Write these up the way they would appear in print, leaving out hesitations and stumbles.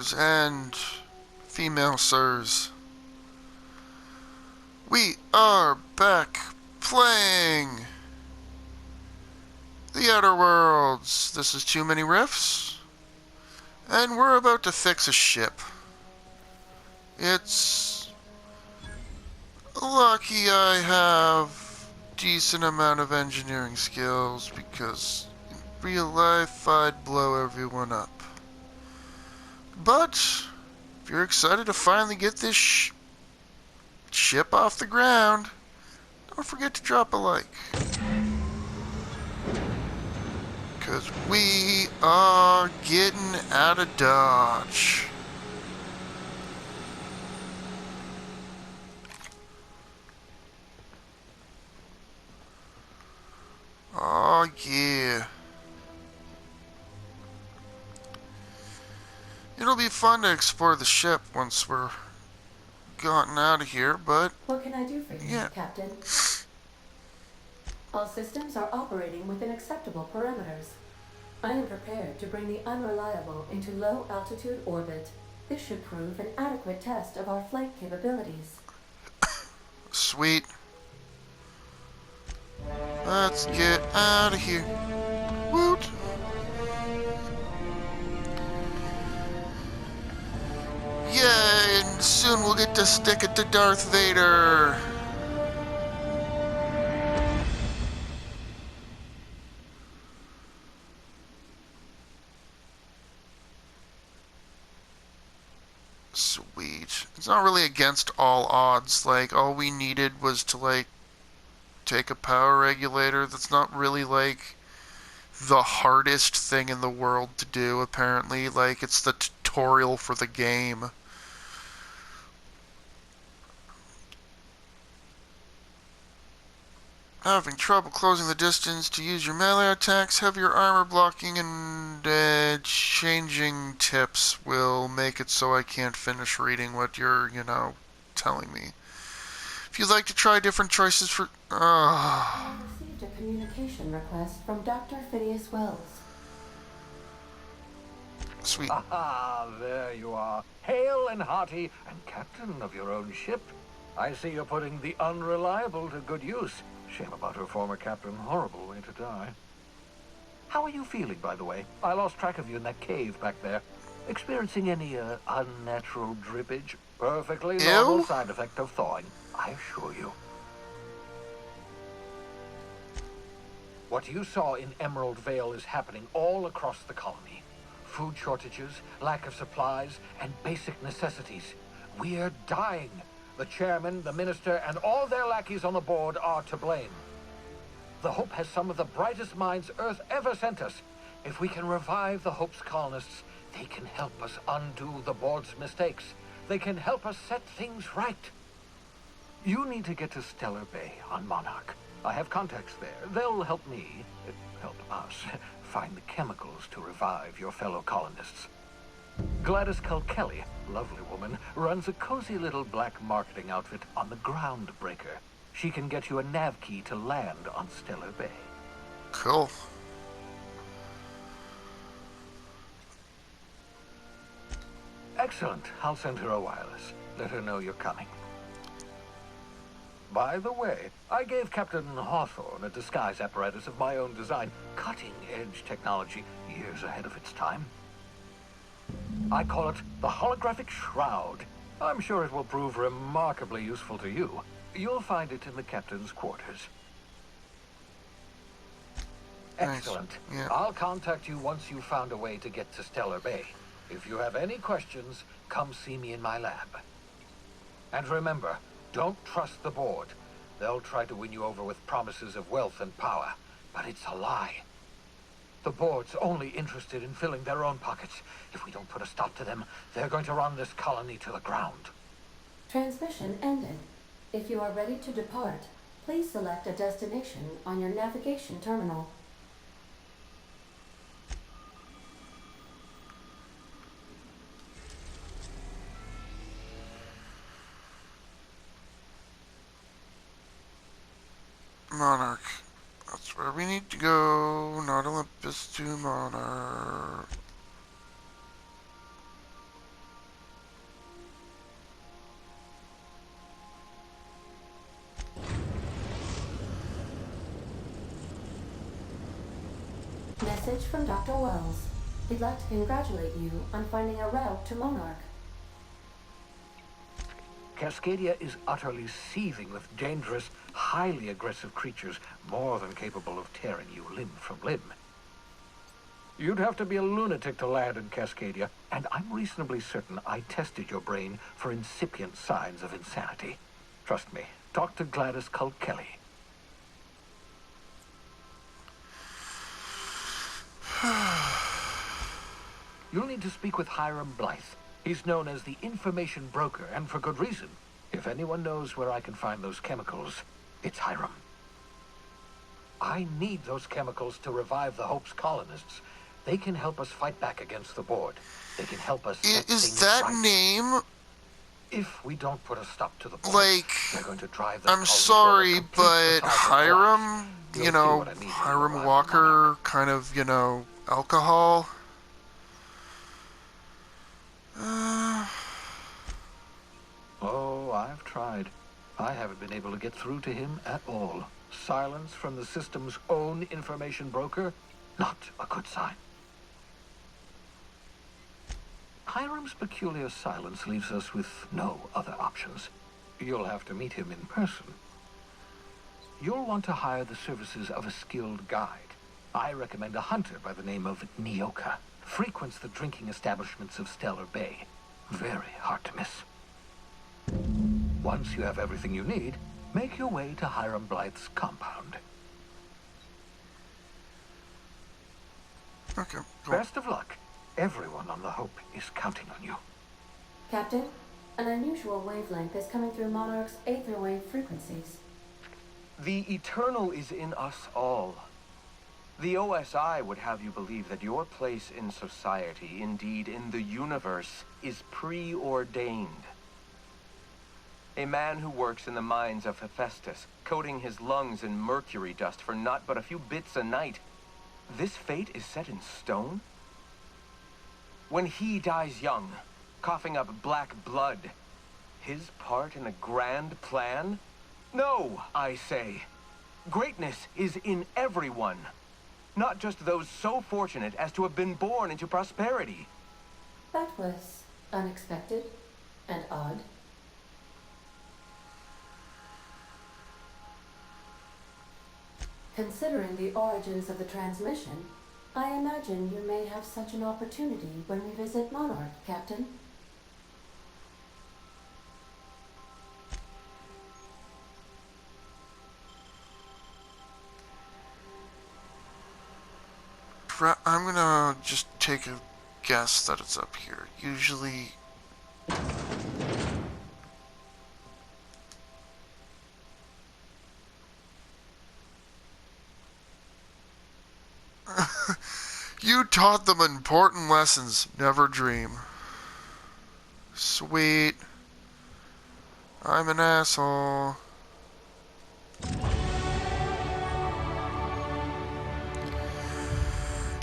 And female sirs, we are back playing The Outer Worlds. This is Too Many Riffs, and we're about to fix a ship. It's lucky I have decent amount of engineering skills because in real life I'd blow everyone up. But if you're excited to finally get this ship off the ground, don't forget to drop a like. Because we are getting out of Dodge. Oh, yeah. It'll be fun to explore the ship once we're gotten out of here, but What can I do for you, yeah. Captain? All systems are operating within acceptable parameters. I am prepared to bring the unreliable into low-altitude orbit. This should prove an adequate test of our flight capabilities. Sweet. Let's get out of here. Woot! Yay! And soon we'll get to stick it to Darth Vader. Sweet. It's not really against all odds. Like, all we needed was to, like, take a power regulator. That's not really, like, the hardest thing in the world to do, apparently. Like, it's the tutorial for the game. Having trouble closing the distance to use your melee attacks, heavier armor blocking and changing tips will make it so I can't finish reading what you're, telling me. If you'd like to try different choices for... I have received a communication request from Dr. Phineas Wells. Sweet. Ah, there you are. Hale and hearty, and captain of your own ship. I see you're putting the unreliable to good use. Shame about her former captain. Horrible way to die. How are you feeling, by the way? I lost track of you in that cave back there. Experiencing any, unnatural drippage? Perfectly normal Ew? side effect of thawing, I assure you. What you saw in Emerald Vale is happening all across the colony. Food shortages, lack of supplies, and basic necessities. We're dying. The chairman, the minister, and all their lackeys on the board are to blame. The Hope has some of the brightest minds Earth ever sent us. If we can revive the Hope's colonists, they can help us undo the board's mistakes. They can help us set things right. You need to get to Stellar Bay on Monarch. I have contacts there. They'll help me, help us, find the chemicals to revive your fellow colonists. Gladys Culkelly, lovely woman, runs a cozy little black marketing outfit on the Groundbreaker. She can get you a nav key to land on Stellar Bay. Cool. Excellent. I'll send her a wireless. Let her know you're coming. By the way, I gave Captain Hawthorne a disguise apparatus of my own design. Cutting-edge technology, years ahead of its time. I call it the Holographic Shroud. I'm sure it will prove remarkably useful to you. You'll find it in the captain's quarters. Excellent. Nice. Yeah. I'll contact you once you've found a way to get to Stellar Bay. If you have any questions, come see me in my lab. And remember, don't trust the board. They'll try to win you over with promises of wealth and power, but it's a lie. The board's only interested in filling their own pockets. If we don't put a stop to them, they're going to run this colony to the ground. Transmission ended. If you are ready to depart, please select a destination on your navigation terminal. Monarch. That's where we need to go. Not Olympus to Monarch. Message from Dr. Wells. He'd like to congratulate you on finding a route to Monarch. Cascadia is utterly seething with dangerous, highly aggressive creatures more than capable of tearing you limb from limb. You'd have to be a lunatic to land in Cascadia, and I'm reasonably certain I tested your brain for incipient signs of insanity. Trust me, talk to Gladys Cult Kelly. You'll need to speak with Hiram Blythe. He's known as the information broker, and for good reason. If anyone knows where I can find those chemicals, it's Hiram. I need those chemicals to revive the Hope's colonists. They can help us fight back against the Board. They can help us set Is things that right. name, If we don't put a stop to the Board, like, they're going to drive the I'm colony toward a sorry, complete but societal Hiram, collapse. You'll you see know, what I mean when you Hiram arrive in Walker, Monarch. kind of, you know, alcohol. Oh, I've tried. I haven't been able to get through to him at all. Silence from the system's own information broker? Not a good sign. Hiram's peculiar silence leaves us with no other options. You'll have to meet him in person. You'll want to hire the services of a skilled guide. I recommend a hunter by the name of Nyoka. Frequents the drinking establishments of Stellar Bay. Very hard to miss. Once you have everything you need, make your way to Hiram Blythe's compound. Okay, cool. Best of luck. Everyone on the Hope is counting on you. Captain, an unusual wavelength is coming through Monarch's aether wave frequencies. The eternal is in us all. The OSI would have you believe that your place in society, indeed in the universe, is preordained. A man who works in the mines of Hephaestus, coating his lungs in mercury dust for not but a few bits a night. This fate is set in stone? When he dies young, coughing up black blood, his part in a grand plan? No, I say. Greatness is in everyone. Not just those so fortunate as to have been born into prosperity. That was unexpected and odd. Considering the origins of the transmission, I imagine you may have such an opportunity when we visit Monarch, Captain. I'm gonna just take a guess that it's up here. Usually... You taught them important lessons. Never dream. Sweet. I'm an asshole.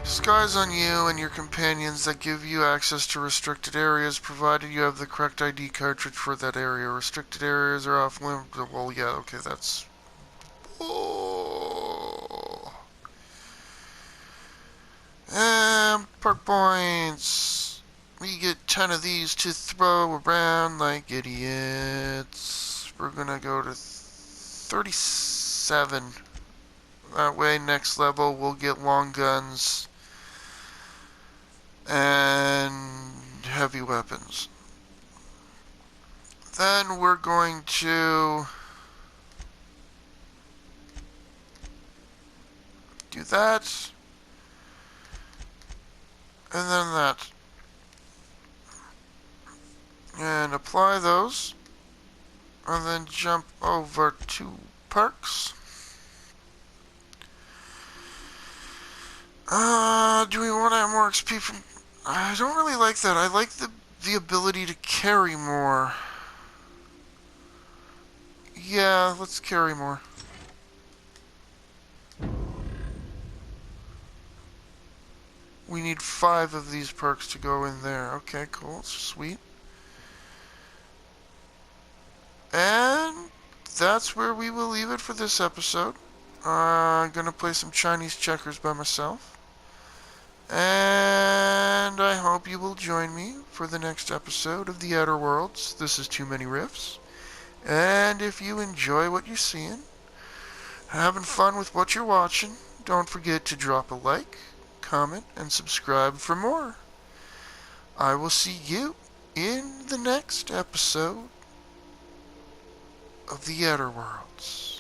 Disguise on you and your companions that give you access to restricted areas, provided you have the correct ID cartridge for that area. Restricted areas are off limits. Well, yeah, okay, that's... Oh. Perk points. We get 10 of these to throw around like idiots. We're gonna go to 37. That way, next level, we'll get long guns and heavy weapons. Then we're going to do that, and then that, and apply those, and then jump over to perks. Do we want to have more XP from... I don't really like that. I like the ability to carry more. Yeah, let's carry more. We need 5 of these perks to go in there. Okay, cool. Sweet. And that's where we will leave it for this episode. I'm gonna play some Chinese checkers by myself. And I hope you will join me for the next episode of The Outer Worlds. This is Too Many Riffs. And if you enjoy what you're seeing, having fun with what you're watching, don't forget to drop a like, comment, and subscribe for more. I will see you in the next episode of The Outer Worlds.